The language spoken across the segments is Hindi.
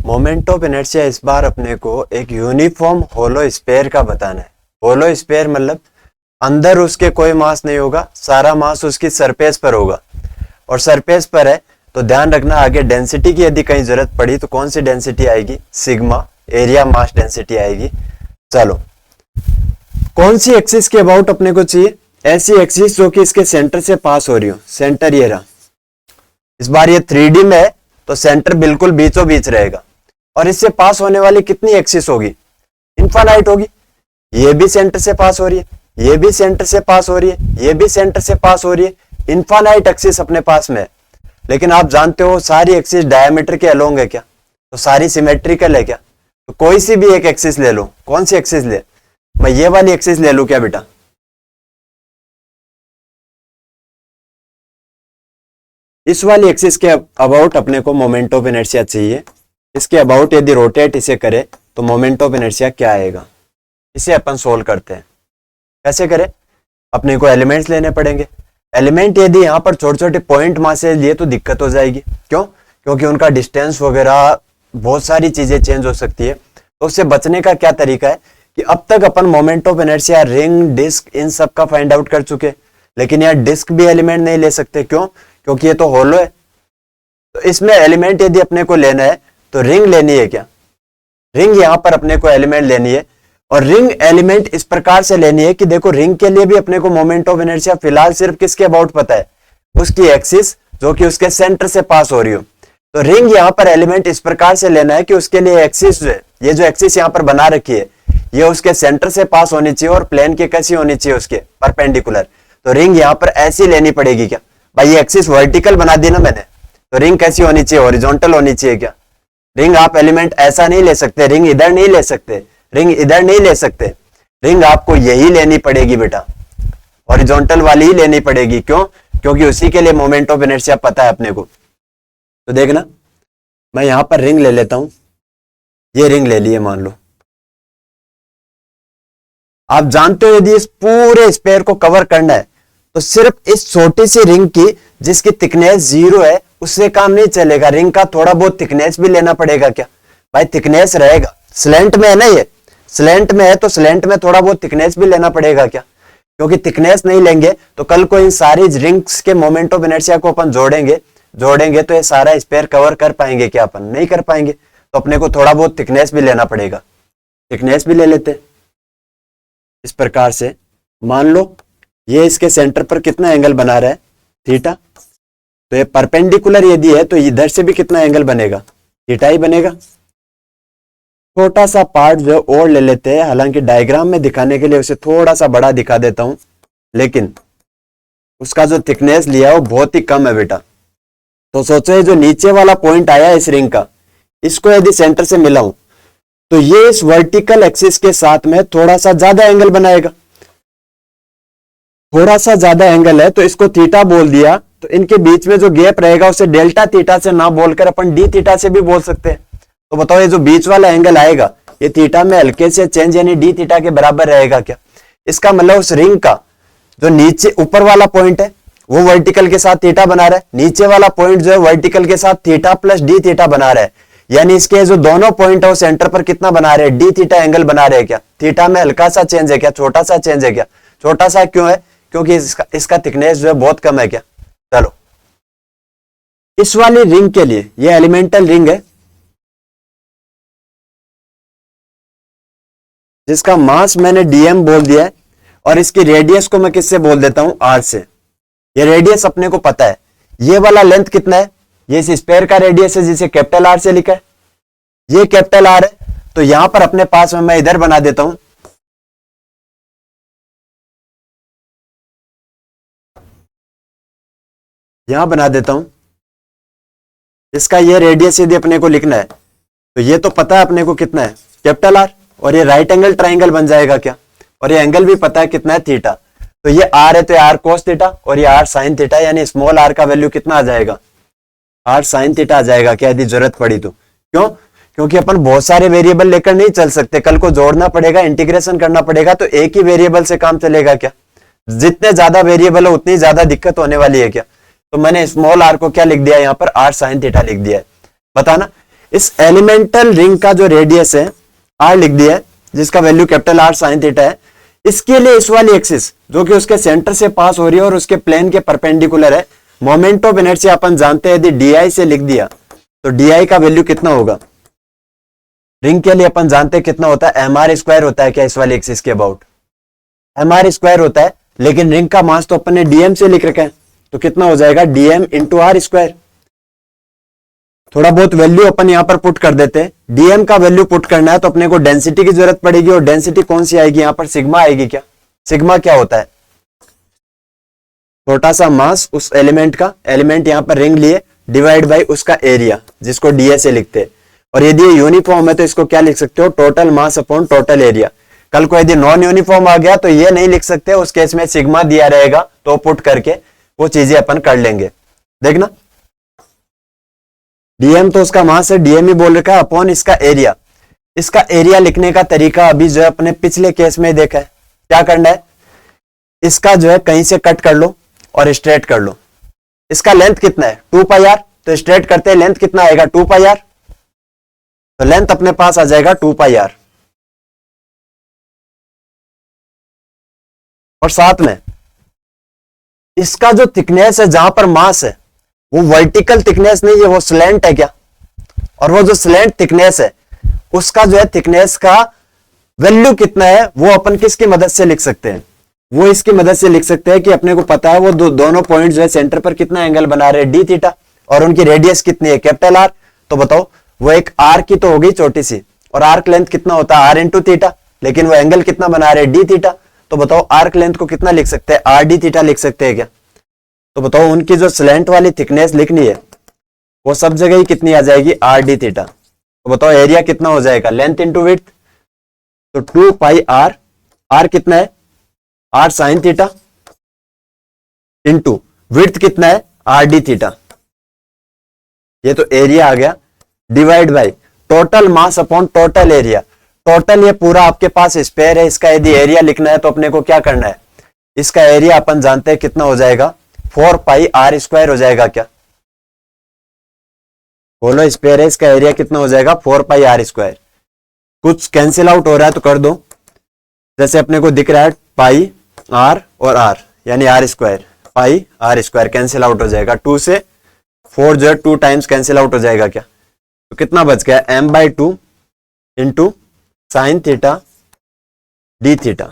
मोमेंट ऑफ इनर्शिया इस बार अपने को एक यूनिफॉर्म होलो स्फीयर का बताना है। होलो स्फीयर मतलब अंदर उसके कोई मास नहीं होगा, सारा मास उसकी सरफेस पर होगा और सरफेस पर है तो ध्यान रखना आगे डेंसिटी की यदि कहीं जरूरत पड़ी तो कौन सी डेंसिटी आएगी, सिग्मा एरिया मास डेंसिटी आएगी। चलो कौन सी एक्सिस के अबाउट अपने को चाहिए, ऐसी एक्सिस जो कि इसके सेंटर से पास हो रही हो। सेंटर ये रहा, इस बार ये 3D में है तो सेंटर बिल्कुल बीचों बीच रहेगा और इससे पास होने वाली कितनी एक्सिस होगी, इनफाइनाइट होगी। ये भी सेंटर से पास हो रही है, ये भी सेंटर से पास हो रही है, ये भी सेंटर से पास हो रही है, इनफाइनाइट एक्सिस अपने पास में है। लेकिन आप जानते हो सारी एक्सिस डायमीटर के अलोंग है क्या, तो सारी सिमेट्रिकल है क्या, तो कोई सी भी एक एक्सिस ले लो। कौन सी एक्सिस ले, मैं ये वाली एक्सिस ले लूं क्या बेटा, इस वाली एक्सिस के अबाउट अपने को मोमेंट ऑफ इनर्शिया चाहिए। इसके अबाउट यदि रोटेट इसे करे तो मोमेंट ऑफ इनर्शिया क्या आएगा, इसे अपन सोल्व करते हैं। कैसे करें, अपने को एलिमेंट्स लेने पड़ेंगे। एलिमेंट यदि यहाँ पर छोटे छोटे पॉइंट मास से लिए तो दिक्कत हो जाएगी। क्यों, क्योंकि उनका डिस्टेंस वगैरह बहुत सारी चीजें चेंज हो सकती है। तो उससे बचने का क्या तरीका है कि अब तक अपन moment of inertia ring disc इन सब का फाइंड आउट कर चुके, लेकिन यहाँ डिस्क भी एलिमेंट नहीं ले सकते। क्यों, क्योंकि ये तो होलो है। तो इसमें एलिमेंट यदि अपने को लेना है तो रिंग लेनी है क्या, रिंग यहां पर अपने को एलिमेंट लेनी है और रिंग एलिमेंट इस प्रकार से लेनी है कि देखो रिंग के लिए भी अपने को मोमेंट ऑफ इनर्शिया फिलहाल सिर्फ किसके अबाउट पता है, उसकी एक्सिस जो कि उसके सेंटर से पास हो रही हो। तो रिंग यहां पर एलिमेंट इस प्रकार से लेना है कि उसके लिए एक्सिस जो है, ये जो एक्सिस यहां पर बना रखी है ये उसके सेंटर से पास होनी चाहिए और प्लेन की कैसी होनी चाहिए, उसके परपेंडिकुलर। तो रिंग यहां पर ऐसी लेनी पड़ेगी क्या, भाई ये एक्सिस वर्टिकल बना दी ना मैंने, तो रिंग कैसी होनी चाहिए, हॉरिजॉन्टल होनी चाहिए क्या। रिंग आप एलिमेंट ऐसा नहीं ले सकते, रिंग इधर नहीं ले सकते, रिंग इधर नहीं ले सकते, रिंग आपको यही लेनी पड़ेगी बेटा, हॉरिजॉन्टल वाली ही लेनी पड़ेगी। क्यों, क्योंकि उसी के लिए मोमेंट ऑफ इनर्शिया पता है अपने को। तो देखना मैं यहां पर रिंग ले लेता हूं, ये रिंग ले लिए मान लो। आप जानते हो यदि इस पूरे स्पेयर को कवर करना है तो सिर्फ इस छोटी सी रिंग की जिसकी थिकनेस 0 है उससे काम नहीं चलेगा, रिंग का थोड़ा बहुत थिकनेस भी लेना पड़ेगा क्या, भाई थिकनेस रहेगा, स्लैंट में है ना, ये स्लैंट में है तो स्लैंट में थोड़ा बहुत थिकनेस भी लेना पड़ेगा क्या, क्योंकि थिकनेस नहीं लेंगे तो कल को इन सारी रिंग्स के मोमेंट ऑफ इनर्शिया को अपन जोड़ेंगे तो ये सारा स्पेयर कवर कर पाएंगे क्या, अपन नहीं कर पाएंगे। तो अपने को थोड़ा बहुत थिकनेस भी लेना पड़ेगा, थिकनेस भी ले लेते इस प्रकार से। मान लो ये इसके सेंटर पर कितना एंगल बना रहा है, थीटा, तो ये परपेंडिकुलर यदि है तो इधर से भी कितना एंगल बनेगा, थीटा ही बनेगा। छोटा सा पार्ट जो और ले लेते हैं, हालांकि डायग्राम में दिखाने के लिए उसे थोड़ा सा बड़ा दिखा देता हूं, लेकिन उसका जो थिकनेस लिया है वो बहुत ही कम है बेटा। तो सोचो जो नीचे वाला पॉइंट आया इस रिंग का, इसको यदि सेंटर से मिलाऊं तो ये इस वर्टिकल एक्सिस के साथ में थोड़ा सा ज्यादा एंगल बनाएगा, थोड़ा सा ज्यादा एंगल है तो इसको थीटा बोल दिया। तो इनके बीच में जो गैप रहेगा उसे डेल्टा थीटा से ना बोलकर अपन डी थीटा से भी बोल सकते हैं। तो बताओ ये जो बीच वाला एंगल आएगा ये थीटा में हल्के से चेंज यानी डी थीटा के बराबर रहेगा क्या। इसका मतलब उस रिंग का जो नीचे ऊपर वाला पॉइंट है वो वर्टिकल के साथ थीटा बना रहा है, नीचे वाला पॉइंट जो है वर्टिकल के साथ थीटा प्लस डी थीटा बना रहा है, यानी इसके जो दोनों पॉइंट है वो सेंटर पर कितना बना रहे हैं, डी थीटा एंगल बना रहे हैं क्या। थीटा में हल्का सा चेंज है क्या, छोटा सा चेंज है क्या, छोटा सा क्यों है, क्योंकि इसका थिकनेस जो है बहुत कम है क्या। चलो इस वाली रिंग के लिए ये एलिमेंटल रिंग है जिसका मास मैंने डीएम बोल दिया है और इसकी रेडियस को मैं किससे बोल देता हूं, आर से। ये रेडियस अपने को पता है, ये वाला लेंथ कितना है, ये इस स्पेयर का रेडियस है जिसे कैपिटल आर से लिखा है, ये कैपिटल आर है। तो यहां पर अपने पास में मैं इधर बना देता हूं, यहां बना देता हूं, इसका ये रेडियस यदि अपने को लिखना है तो ये तो पता है अपने को कितना है, कैपिटल आर, और ये राइट एंगल ट्राइंगल बन जाएगा क्या, और ये एंगल भी पता है कितना है, थीटा। तो ये आर है तो आर कोस थीटा और ये आर साइन थीटा, यानी स्मॉल आर का वैल्यू कितना आ जाएगा, आर साइन थीटा आ जाएगा क्या यदि जरूरत पड़ी तो। क्यों, क्योंकि अपन बहुत सारे वेरिएबल लेकर नहीं चल सकते, कल को जोड़ना पड़ेगा, इंटीग्रेशन करना पड़ेगा, तो एक ही वेरिएबल से काम चलेगा क्या, जितने ज्यादा वेरिएबल है उतनी ज्यादा दिक्कत होने वाली है क्या। तो मैंने स्मॉल आर को क्या लिख दिया यहाँ पर, आर साइन थीटा लिख दिया है। बताना इस एलिमेंटल रिंग का जो रेडियस है r लिख दिया है, जिसका value capital R sin theta है, इसके लिए इस वाली एक्सिस जो कि उसके सेंटर से पास हो रही है और उसके प्लेन के परपेंडिकुलर है, मोमेंट ऑफ इनर्शिया अपन जानते हैं, यदि di से लिख दिया तो di का वैल्यू कितना होगा, रिंग के लिए अपन जानते हैं कितना होता है, mr स्क्वायर होता है क्या इस वाली एक्सिस के अबाउट, mr स्क्वायर होता है, लेकिन रिंग का मास तो अपन ने dm से लिख रखा है, तो कितना हो जाएगा dm इंटू आर स्क्वायर। थोड़ा बहुत वैल्यू अपन यहां पर पुट कर देते हैं, dm का वैल्यू पुट करना है तो अपने को डेंसिटी की जरूरत पड़ेगी, और डेंसिटी कौन सी आएगी यहां पर, सिग्मा आएगी क्या। सिग्मा क्या होता है, छोटा सा मास उस एलिमेंट का, एलिमेंट यहां पर रिंग लिए, डिवाइड बाई उसका एरिया जिसको ds से लिखते हैं, और यदि ये यूनिफॉर्म है तो इसको क्या लिख सकते हो, total mass upon total area. कल को यदि नॉन यूनिफॉर्म आ गया तो ये नहीं लिख सकते, उस केस में सिग्मा दिया रहेगा, तो पुट करके वो चीजें अपन कर लेंगे। देखना dm तो उसका मास है, dm ही बोल रखा है, अपॉन इसका एरिया। इसका एरिया लिखने का तरीका अभी जो है अपने पिछले केस में देखा है, क्या करना है, इसका जो है कहीं से कट कर लो और स्ट्रेट कर लो। इसका लेंथ कितना है 2 पाई आर, तो स्ट्रेट करते हैं लेंथ कितना आएगा 2 पाई आर, तो लेंथ अपने पास आ जाएगा 2 पाई आर। और साथ में इसका जो थिकनेस है जहां पर मास है वो वर्टिकल थिकनेस नहीं है, वो स्लैंट है क्या, और वो जो स्लैंट थिकनेस है उसका जो है थिकनेस का वैल्यू कितना है वो अपन किसकी मदद से लिख सकते हैं, वो इसकी मदद से लिख सकते हैं कि अपने को पता है वो दोनों पॉइंट जो है सेंटर पर कितना एंगल बना रहे हैं डी थीटा, और उनकी रेडियस कितनी है कैपिटल आर। तो बताओ वो एक आर की तो हो गई छोटी सी, और आर्क लेंथ कितना होता है आर इंटू थीटा, लेकिन वो एंगल कितना बना रहे हैं डी थीटा, तो बताओ आर्क लेंथ को कितना लिख सकते हैं आर डी थीटा लिख सकते हैं क्या। तो बताओ उनकी जो स्लैंट वाली थिकनेस लिखनी है वो सब जगह ही कितनी आ जाएगी आर डी थीटा। तो बताओ एरिया कितना हो जाएगा लेंथ इंटू विड्थ, तो 2 पाई आर, आर कितना है r sine theta, into width कितना है आर डी थीटा, ये तो एरिया आ गया, divide by total mass upon total area. Total ये पूरा आपके पास स्पेयर है, इसका यदि एरिया लिखना है तो अपने को क्या करना है, इसका एरिया अपन जानते हैं कितना हो जाएगा 4 पाई आर स्क्वायर हो जाएगा क्या, बोलो स्पेयर है, इसका एरिया कितना हो जाएगा 4 पाई आर स्क्वायर। कुछ कैंसिल आउट हो रहा है तो कर दो, जैसे अपने को दिख रहा है पाई आर और आर यानी r square, pi r square cancel out हो जाएगा, 2 से 4 जो है 2 टाइम्स कैंसिल आउट हो जाएगा क्या, तो कितना बच गया m/2 into sine theta D theta.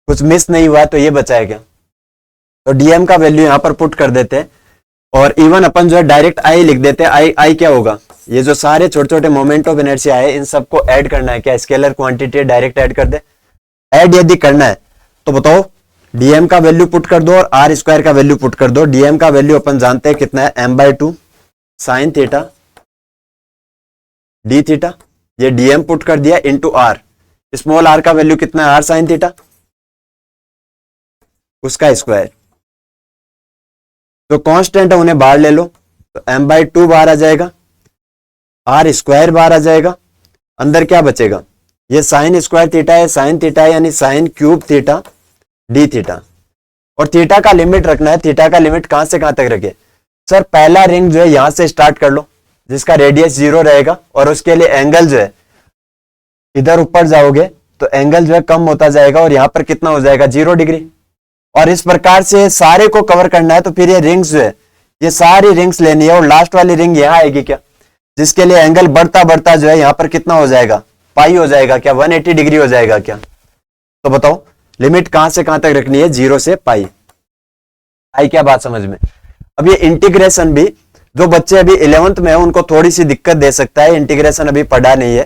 कुछ मिस नहीं हुआ तो ये बचा है क्या, तो dm का वैल्यू यहां पर पुट कर देते हैं, और इवन अपन जो है डायरेक्ट i लिख देते हैं। i क्या होगा, ये जो सारे छोटे छोटे मोमेंट ऑफ इनर्शिया है इन सबको ऐड करना है क्या, स्केलर क्वांटिटी डायरेक्ट ऐड कर दे, ऐड यदि करना है तो बताओ dm का वैल्यू पुट कर दो और आर स्क्वायर का वैल्यू पुट कर दो। dm का वैल्यू अपन जानते हैं कितना है m/2 sine theta D theta, ये dm पुट कर दिया इंटू आर, स्मॉल आर का वैल्यू कितना है आर साइन थीटा, उसका स्क्वायर, तो कांस्टेंट है उन्हें बाहर ले लो, तो m/2 बाहर आ जाएगा, आर स्क्वायर बाहर आ जाएगा, अंदर क्या बचेगा, ये साइन स्क्वायर थीटा है, साइन थीटा है यानी sine cube theta D theta, और थीटा का लिमिट रखना है। थीटा का लिमिट कहां से कहां तक रखे, सर पहला रिंग जो है यहां से स्टार्ट कर लो जिसका रेडियस 0 रहेगा, और उसके लिए एंगल जो है इधर ऊपर जाओगे तो एंगल जो है कम होता जाएगा, और यहां पर कितना हो जाएगा 0 डिग्री, और इस प्रकार से सारे को कवर करना है। तो फिर ये रिंग्स जो है ये सारी रिंग्स लेनी है, और लास्ट वाली रिंग यहां आएगी क्या, जिसके लिए एंगल बढ़ता बढ़ता जो है यहां पर कितना हो जाएगा पाई हो जाएगा क्या, 180 डिग्री हो जाएगा क्या। तो बताओ लिमिट कहां से कहां तक रखनी है, 0 से पाई। आई क्या बात समझ में। अब ये इंटीग्रेशन भी जो बच्चे अभी 11th में है उनको थोड़ी सी दिक्कत दे सकता है, इंटीग्रेशन अभी पढ़ा नहीं है,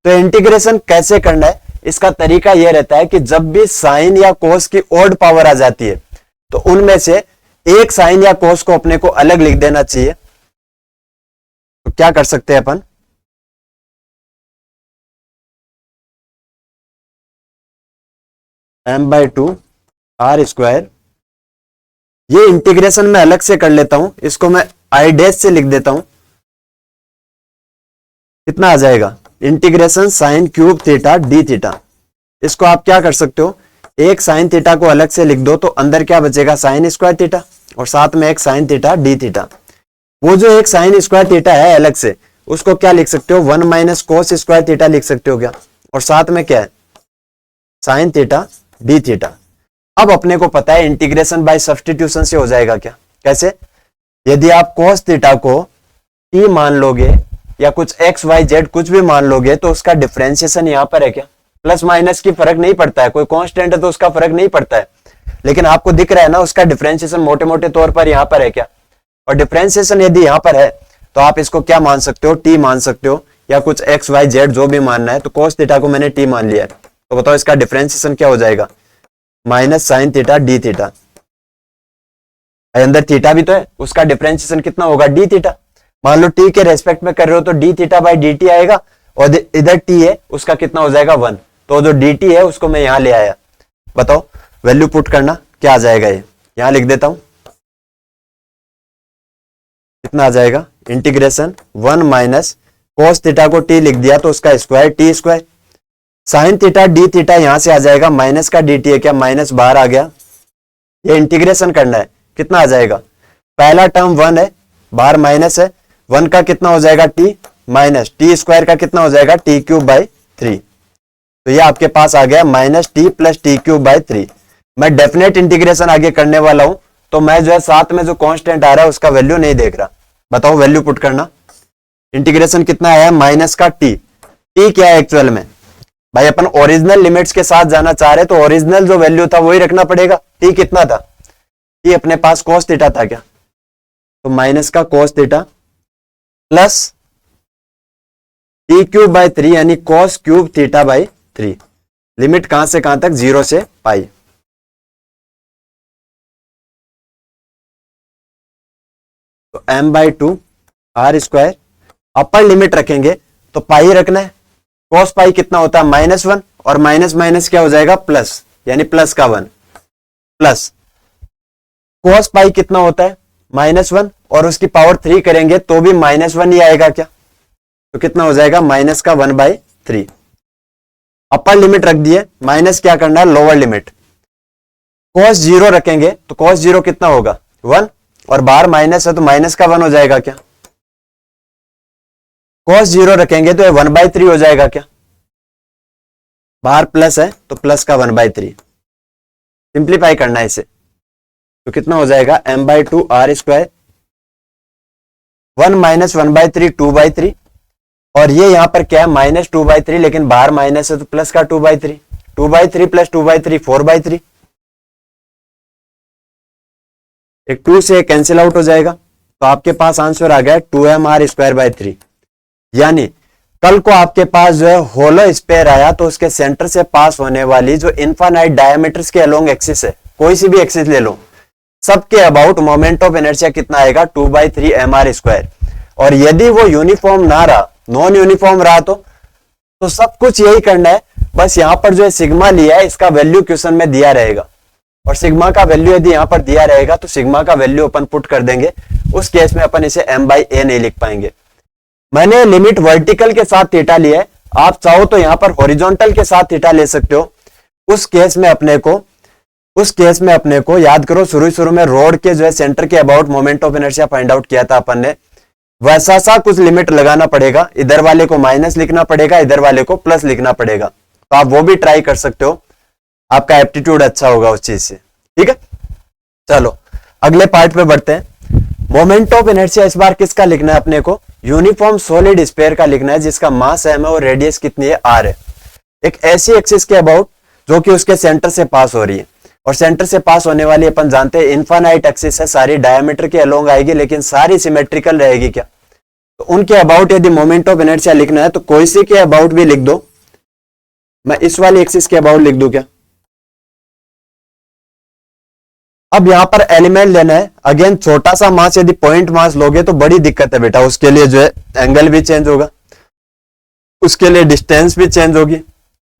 तो इंटीग्रेशन कैसे करना है, इसका तरीका यह रहता है कि जब भी साइन या कोस की ओड पावर आ जाती है तो उनमें से एक साइन या कोस को अपने को अलग लिख देना चाहिए। तो क्या कर सकते हैं अपन, m/2 आर स्क्वायर, ये इंटीग्रेशन में अलग से कर लेता हूं, इसको मैं आई डैश से लिख देता हूं, कितना आ जाएगा integration sine cube theta D theta. इसको आप क्या कर सकते हो, एक साइन थीटा को अलग से लिख दो तो अंदर क्या बचेगा साइन स्क्वायर थीटा, और साथ में एक साइन थीटा डी थीटा। वो जो एक साइन स्क्वायर थीटा है अलग से, उसको क्या लिख सकते हो, 1 माइनस कोस स्क्वायर थीटा लिख सकते हो क्या, और साथ में क्या है साइन थीटा डी थीटा। अब अपने को पता है इंटीग्रेशन बाय सब्स्टिट्यूशन से हो जाएगा क्या, कैसे, यदि आप कोस थीटा को टी मान लोगे या कुछ एक्स वाई जेड कुछ भी मान लोगे तो उसका डिफरेंशिएशन यहां पर है क्या, प्लस माइनस की फर्क नहीं पड़ता है, कोई कांस्टेंट है तो उसका फर्क नहीं पड़ता है, लेकिन आपको दिख रहा है ना उसका डिफरेंशिएशन मोटे मोटे तौर पर यहां पर है क्या, और डिफरेंशिएशन यदि यहां पर है तो आप इसको क्या मान सकते हो, टी मान सकते हो या कुछ एक्स वाई जेड जो भी मानना है। तो कोस थीटा को मैंने टी मान लिया है, तो बताओ इसका डिफरेंशिएशन क्या हो जाएगा, minus sine theta D theta. अंदर थीटा भी तो है, उसका डिफरेंशिएशन कितना होगा, डी थीटा। मान लो टी के रेस्पेक्ट में कर रहे हो तो D theta by D T आएगा, और इधर टी है उसका कितना हो जाएगा 1, तो जो डी टी है उसको मैं यहां ले आया। बताओ वैल्यू पुट करना क्या आ जाएगा, ये यहां लिख देता हूं, कितना आ जाएगा, इंटीग्रेशन 1 माइनस कोस थीटा को टी लिख दिया तो उसका square T square, sine theta D theta यहां से आ जाएगा, माइनस का डी टी है क्या, माइनस बाहर आ गया, ये इंटीग्रेशन करना है, कितना आ जाएगा, पहला टर्म 1 है बाहर माइनस है, 1 का कितना हो जाएगा टी माइनस टी स्क्वायर का कितना हो जाएगा टी क्यूब बाई 3, तो ये आपके पास आ गया minus T plus t cube by 3। मैं डेफिनेट इंटीग्रेशन आगे करने वाला हूं तो मैं जो है साथ में जो कांस्टेंट आ रहा है उसका वैल्यू नहीं देख रहा। बताओ वैल्यू पुट करना, इंटीग्रेशन कितना आया माइनस का टी, टी क्या है एक्चुअल में भाई, अपन ओरिजिनल लिमिट्स के साथ जाना चाह रहे तो ओरिजिनल जो वैल्यू था वही रखना पड़ेगा। टी कितना था, टी अपने पास कोस थीटा था क्या, तो माइनस का cos theta plus t cube by 3 यानी cos cube theta by 3, limit कहां से कहां तक, 0 से पाई। तो m by 2 r square, upper limit रखेंगे तो पाई रखना है, कोस पाई कितना होता है -1, और माइनस माइनस क्या हो जाएगा प्लस, यानी प्लस का 1, प्लस कोस पाई कितना होता है -1 और उसकी पावर 3 करेंगे तो भी -1 ही आएगा क्या, तो कितना हो जाएगा माइनस का 1/3। अपर लिमिट रख दिए, माइनस क्या करना है लोअर लिमिट, कोस 0 रखेंगे तो कोस 0 कितना होगा 1, और बाहर माइनस है तो माइनस का 1 हो जाएगा क्या, कोस 0 रखेंगे तो ये 1/3 हो जाएगा क्या, बाहर प्लस है तो प्लस का 1/3, सिंप्लीफाई करना है इसे तो कितना हो जाएगा m/2 आर स्क्वायर, 1 माइनस 1/3 2/3, और ये यहां पर क्या है -2/3, लेकिन बाहर माइनस है तो प्लस का 2/3, 2/3 प्लस 2/3 4/3, एक 2 से कैंसिल आउट हो जाएगा, तो आपके पास आंसर आ गया 2mr²/3। यानी कल को आपके पास जो है होलो स्फीयर आया तो उसके सेंटर से पास होने वाली जो इनफाइनाइट डायमीटर्स के अलोंग एक्सिस है, कोई सी भी एक्सिस ले लो, सबके अबाउट मोमेंट ऑफ इनर्शिया कितना आएगा 2/3 mr²। और यदि वो यूनिफॉर्म ना रहा, नॉन यूनिफॉर्म रहा तो सब कुछ यही करना है, बस यहां पर जो है सिग्मा लिया है इसका वैल्यू क्वेश्चन में दिया रहेगा, और सिग्मा का वैल्यू यदि यहां पर दिया रहेगा तो सिग्मा का वैल्यू अपन पुट कर देंगे, उस केस में अपन इसे m/a नहीं लिख पाएंगे। मैंने लिमिट वर्टिकल के साथ थीटा लिया है, आप चाहो तो यहां पर हॉरिजॉन्टल के साथ थीटा ले सकते हो। उस केस में अपने को याद करो, शुरू में रॉड के जो है सेंटर के about moment of inertia find out किया था अपन ने, वैसा सा कुछ लिमिट लगाना पड़ेगा, इधर वाले को माइनस लिखना पड़ेगा, इधर वाले को प्लस लिखना पड़ेगा, तो आप वो भी ट्राई कर सकते हो, आपका एप्टीट्यूड अच्छा होगा उस चीज से, ठीक है। चलो अगले पार्ट पे बढ़ते हैं। मोमेंट ऑफ इनर्शिया इस बार किसका लिखना है अपने को, यूनिफॉर्म सॉलिड स्फीयर का लिखना है जिसका मास m है और रेडियस कितनी है r है, एक ऐसी एक्सिस के अबाउट जो कि उसके सेंटर से पास हो रही है, और सेंटर से पास होने वाली अपन जानते हैं इनफाइनाइट एक्सिस है, सारी डायमीटर के अलोंग आएगी लेकिन सारी सिमेट्रिकल रहेगी क्या, तो उनके अबाउट यदि मोमेंट ऑफ इनर्शिया लिखना है तो कोई सी के अबाउट भी लिख दो, मैं इस वाली एक्सिस के अबाउट लिख दूं क्या। अब यहां पर एलिमेंट लेना है, अगेन छोटा सा मास यदि पॉइंट मास लोगे तो बड़ी दिक्कत है बेटा, उसके लिए जो है एंगल भी चेंज होगा, उसके लिए डिस्टेंस भी चेंज होगी,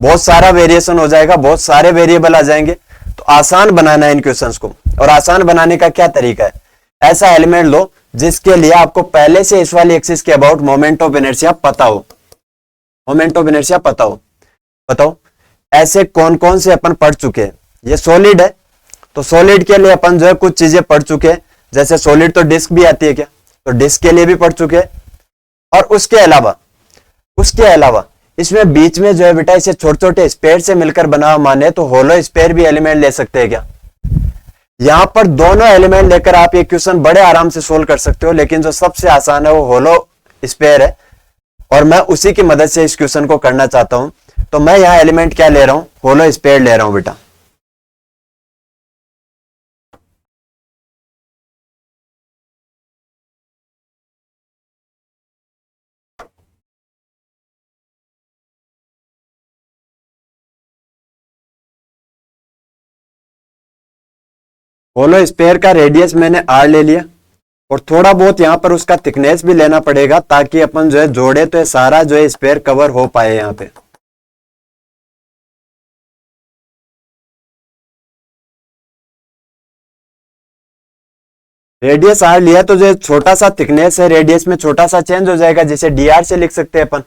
बहुत सारा वेरिएशन हो जाएगा, बहुत सारे वेरिएबल आ जाएंगे, तो आसान बनाना है इन क्वेश्चंस को। और आसान बनाने का क्या तरीका है, ऐसा एलिमेंट लो जिसके लिए आपको पहले से इस वाली एक्सिस के अबाउट मोमेंट ऑफ इनर्शिया पता हो, मोमेंट ऑफ इनर्शिया पता हो। बताओ ऐसे कौन कौन से अपन पढ़ चुके हैं, ये सॉलिड है तो सॉलिड के लिए अपन जो है कुछ चीजें पढ़ चुके हैं, जैसे सॉलिड तो डिस्क भी आती है क्या, तो डिस्क के लिए भी पढ़ चुके हैं, और उसके अलावा इसमें बीच में जो है बेटा इसे छोटे छोटे स्पेयर से मिलकर बना हुआ माने तो होलो स्पेयर भी एलिमेंट ले सकते हैं क्या? यहां पर दोनों एलिमेंट लेकर आप ये क्वेश्चन बड़े आराम से सोल्व कर सकते हो, लेकिन जो सबसे आसान है वो होलो स्पेयर है और मैं उसी की मदद से इस क्वेश्चन को करना चाहता हूं। तो मैं यहां एलिमेंट क्या ले रहा हूं? होलो स्पेयर ले रहा हूं बेटा। होलो स्पेयर का रेडियस मैंने r ले लिया और थोड़ा बहुत यहां पर उसका थिकनेस भी लेना पड़ेगा ताकि अपन जो है जोड़े तो सारा जो है स्पेयर कवर हो पाए। यहां पे रेडियस r लिया तो जो छोटा सा थिकनेस है रेडियस में छोटा सा चेंज हो जाएगा, जिसे dr से लिख सकते हैं अपन।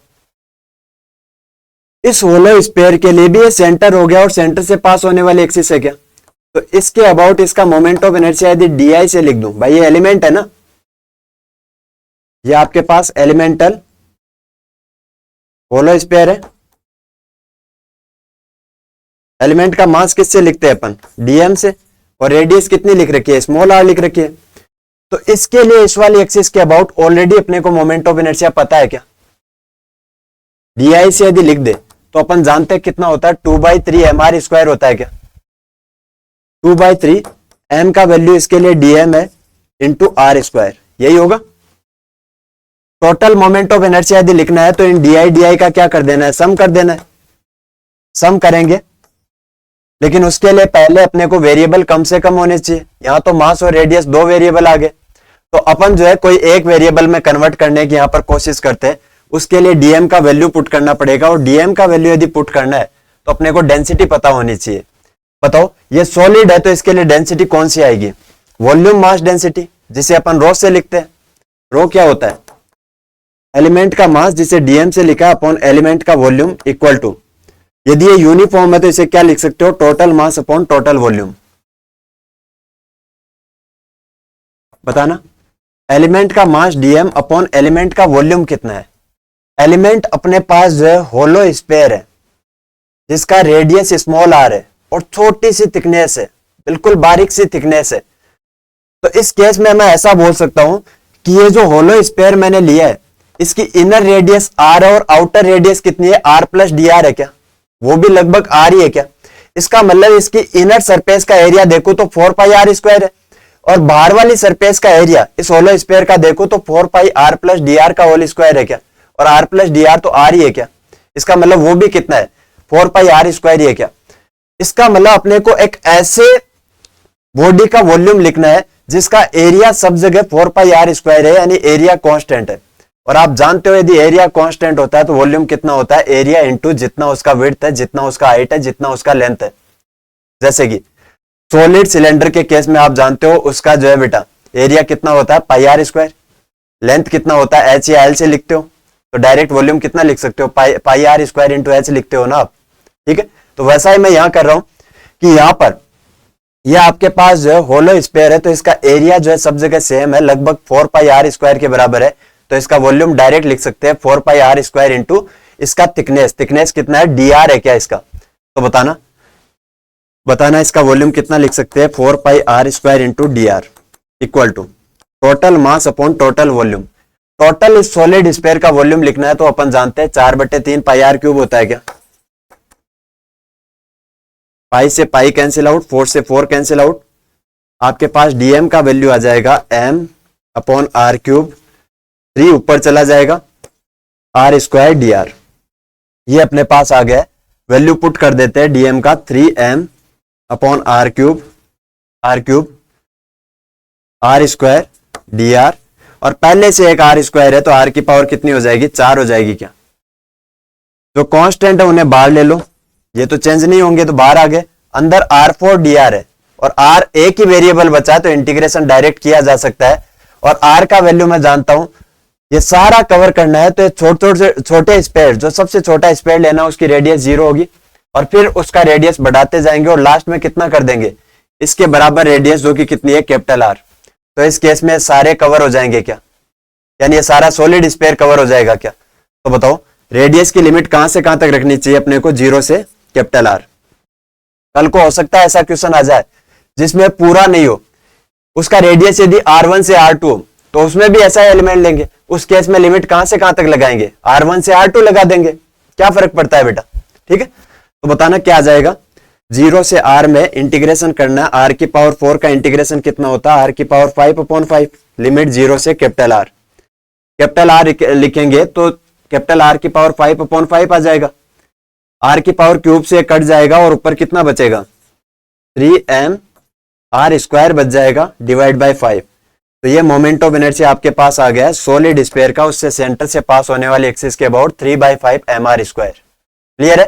इस होलो स्पेयर के लिए भी ये सेंटर हो गया और सेंटर से पास होने वाली एक्सिस है क्या? तो इसके अबाउट इसका मोमेंट ऑफ इनर्शिया यदि डी से लिख दूं, भाई ये एलिमेंट है ना, ये आपके पास एलिमेंटल होलो स्पेयर है। एलिमेंट का मास किससे लिखते हैं अपन? डीएम से। और रेडियस कितनी लिख रखी है? स्मॉल r लिख रखी है। तो इसके लिए इस वाली एक्सिस के अबाउट ऑलरेडी अपने को मोमेंट ऑफ इनर्शिया पता है क्या? डी से यदि लिख दे तो अपन जानते हैं कितना होता है, 2/3 mr स्क्वायर होता है क्या? 2/3 m का वैल्यू इसके लिए dm है इंटू r स्क्वायर, यही होगा। टोटल मोमेंट ऑफ इनर्शिया यदि लिखना है तो इन डी का क्या कर देना है? सम कर देना है। सम करेंगे, लेकिन उसके लिए पहले अपने को वेरिएबल कम से कम होने चाहिए। यहां तो मास और रेडियस दो वेरिएबल आ गए, तो अपन जो है कोई एक वेरिएबल में कन्वर्ट करने की यहां पर कोशिश करते हैं। उसके लिए डीएम का वैल्यू पुट करना पड़ेगा और डीएम का वैल्यू यदि पुट करना है तो अपने को डेंसिटी पता होनी चाहिए। बताओ ये सॉलिड है तो इसके लिए डेंसिटी कौन सी आएगी? वॉल्यूम मास डेंसिटी, जिसे अपन रो से लिखते हैं। रो क्या होता है? एलिमेंट का मास जिसे डीएम से लिखा अपॉन एलिमेंट का वॉल्यूम इक्वल टू, यदि ये यूनिफॉर्म है तो इसे क्या लिख सकते हो? Total mass upon total volume. बताना, एलिमेंट का मास डीएम अपॉन एलिमेंट का वॉल्यूम कितना है? एलिमेंट अपने पास जो है होलो स्पेयर है जिसका रेडियस स्मॉल r है और छोटी सी थिकनेस है, बिल्कुल बारीक सी थिकनेस है। तो इस केस में मैं ऐसा बोल सकता हूं कि ये जो होलो स्पेयर मैंने लिया है इसकी इनर रेडियस r है और आउटर रेडियस कितनी है? r प्लस dr है क्या? वो भी लगभग r ही है क्या? इसका मतलब इसकी इनर सरफेस का एरिया देखो तो 4πr स्क्वायर है और बाहर वाली सरफेस का एरिया इस होलो स्पेयर का देखो तो 4πr प्लस dr का होल स्क्वायर है क्या? और r प्लस dr तो r ही है क्या? इसका मतलब वो भी कितना है? 4πr स्क्वायर ही है क्या? इसका मतलब अपने को एक ऐसे बॉडी का वॉल्यूम लिखना है जिसका एरिया सब जगह 4πr स्क्वायर है, यानी एरिया कांस्टेंट है। और आप जानते हो यदि एरिया कांस्टेंट होता है तो वॉल्यूम कितना होता है? एरिया इंटू जितना उसका विड्थ है, जितना उसका हाइट है, जितना उसका लेंथ है। जैसे कि सॉलिड सिलेंडर के केस में आप जानते हो उसका जो है बेटा एरिया कितना होता है? πr square. लेंथ कितना होता है? h या l से लिखते हो तो डायरेक्ट वॉल्यूम कितना लिख सकते हो? πr स्क्वायर इंटू h लिखते हो ना आप, ठीक है। तो वैसा ही मैं यहां कर रहा हूं कि यहां पर यह आपके पास जो है होलो स्पेयर है तो इसका एरिया जो है सब जगह सेम है, लगभग 4πr स्क्वायर के बराबर है। तो इसका वॉल्यूम डायरेक्ट लिख सकते हैं 4πr स्क्वायर इंटू इसका थिकनेस। थिकनेस कितना है? dr है क्या इसका? तो बताना इसका वॉल्यूम कितना लिख सकते हैं? 4πr square into dr equal to total mass upon total volume. Total इस सॉलिड स्पेयर का वॉल्यूम लिखना है तो अपन जानते हैं 4/3 πr क्यूब होता है क्या? पाई से पाई कैंसिल आउट, 4 से 4 कैंसिल आउट। आपके पास डीएम का वैल्यू आ जाएगा m अपॉन r क्यूब, 3 ऊपर चला जाएगा r स्क्वायर dr। ये अपने पास आ गया। वैल्यू पुट कर देते हैं डीएम का 3m upon r cube r square dr, और पहले से एक r स्क्वायर है तो r की पावर कितनी हो जाएगी? 4 हो जाएगी क्या? जो कांस्टेंट है उन्हें बाहर ले लो, ये तो चेंज नहीं होंगे तो बाहर आ गए। अंदर r4 dr है और r एक ही वेरिएबल बचा तो इंटीग्रेशन डायरेक्ट किया जा सकता है। और r का वैल्यू मैं जानता हूं, ये सारा कवर करना है तो छोटे स्पेयर, जो सबसे छोटा स्पेयर लेना उसकी रेडियस 0 होगी और फिर उसका रेडियस बढ़ाते जाएंगे और लास्ट में कितना कर देंगे? इसके बराबर रेडियस जो कि कितनी है? Capital R। तो इस केस में सारे कवर हो जाएंगे क्या? यानी ये सारा सॉलिड स्फीयर कवर हो जाएगा क्या? तो बताओ रेडियस की लिमिट कहां से कहां तक रखनी चाहिए अपने को? 0 से कैपिटल आर। कल को हो सकता है ऐसा क्वेश्चन आ जाए जिसमें पूरा नहीं हो, उसका रेडियस यदि R1 से R2 हो तो उसमें भी ऐसा एलिमेंट लेंगे, उस केस में लिमिट कहां से कहां तक लगाएंगे? R1 से R2 लगा देंगे, क्या फर्क पड़ता है बेटा? ठीक है, तो बताना क्या आ जाएगा? 0 से R में इंटीग्रेशन करना, R की पावर 4 का इंटीग्रेशन कितना होता है? R की पावर 5/5। लिमिट 0 से कैपिटल R। कैपिटल R लिखेंगे तो कैपिटल R की पावर 5/5 आ जाएगा। R की पावर क्यूब से कट जाएगा और ऊपर कितना बचेगा? 3mr² बच जाएगा डिवाइड बाय 5। तो ये मोमेंट ऑफ इनर्शिया आपके पास आ गया है सॉलिड स्फीयर का, उससे सेंटर से पास होने वाली एक्सिस के अबाउट 3/5 mr²। क्लियर है?